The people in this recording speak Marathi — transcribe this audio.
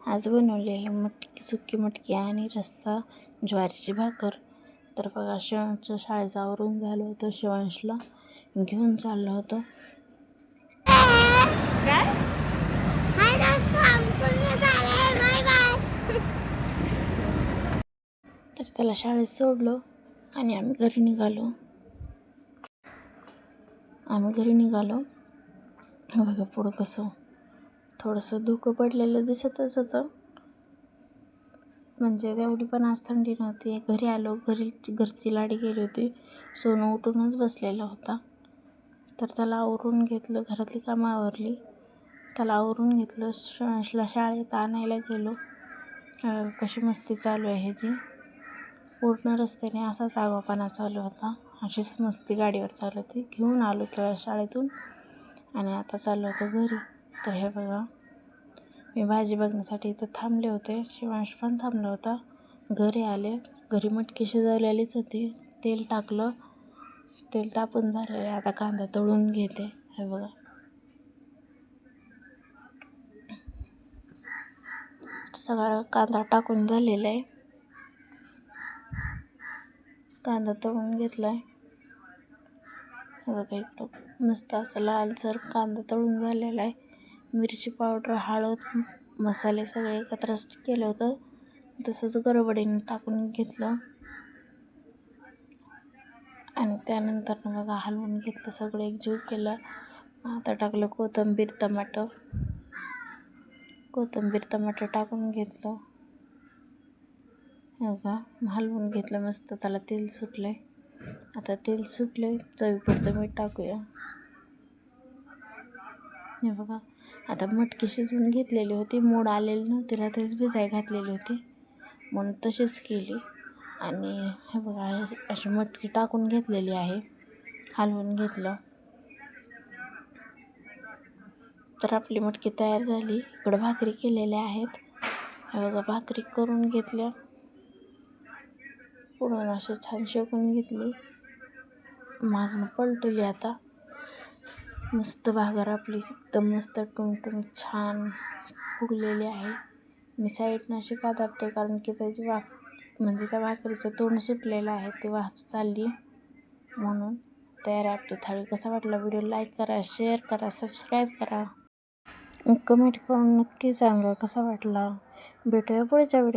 आज बनवलेलं मटकी, सुकी मटकी आणि रस्सा, ज्वारीची भाकर. तर बघा, शिवांशचं शाळेचं आवरून झालं होतं. शिवांशला घेऊन चाललं होतं. तर त्याला शाळेत सोडलं आणि आम्ही घरी निघालो. बघा पुढं कसं थोडंसं धुकं पडलेलं दिसतच होतं, म्हणजे तेवढी पण आज थंडी नव्हती. घरी आलो, घरची लाडी गेली होती. सोनू उठूनच बसलेला होता. तर त्याला आवरून घेतलं, घरातली कामं आवरली, त्याला आवरून घेतलं. शिवांशला शाळेत आणायला गेलो. कशी मस्ती चालू आहे ह्याची. पूर्ण रस्त्याने असाच आगाऊपणा चालू होता, अशीच मस्ती गाडीवर चालू होती. घेऊन आलो त्याला शाळेतून आणि आता चाललो होतो घरी. तर हे बघा, मी भाजी बघण्यासाठी इथं थांबले होते. शिवांश पण थांबला होता. घरी आले. घरी मटकी शिजवलेलीच होती. तेल टाकलं, तेल तापून झालेलं आहे. आता कांदा तळून घेते. हे बघा, सगळा कांदा टाकून झालेला आहे. कांदा तळून घेतला आहे. हे बघा, इकडं मस्त असं लालसर कांदा तळून झालेला आहे. मिरची पावडर, हळद, मसाले सगळे एकत्र केलं होतं. तसंच गडबडीने टाकून घेतलं आणि त्यानंतर बघा हलवून घेतलं, सगळं एकजीव केलं. आता टाकलं कोथिंबीर, टमाटर टाकून घेतलं. बघा, हलवून घेतलं मस्त. त्याला तेल सुटलं आहे. आता तेल सुटले, चवीपुरतं मीठ टाकूया. हे बघा, आता मटकी शिजवून घेतलेली होती, मोड आलेली नव्हती, रात्रीच भिजाय घातलेली होती, म्हणून तशीच केली. आणि हे बघा, अशी मटकी टाकून घेतलेली आहे, हलवून घेतलं. तर आपली मटकी तयार झाली. इकडं भाकरी केलेल्या आहेत. हे बघा, भाकरी करून घेतल्या, पुढून अशी छान शेकून घेतली, मागून पलटली. आता मस्त भाकर आपली एकदम मस्त टुमटुमीत छान फुगलेली आहे. मी साईडनं अशी का दाबते, कारण की त्याची म्हणजे त्या भाकरीचं तोंड सुटलेलं आहे, ते वाफ चालली, म्हणून. तयार आहे आपली थाळी. कसा वाटला व्हिडिओ? लाईक करा, शेअर करा, सबस्क्राईब करा, कमेंट करून नक्की सांगा कसा वाटला. भेटूया पुढच्या व्हिडिओ.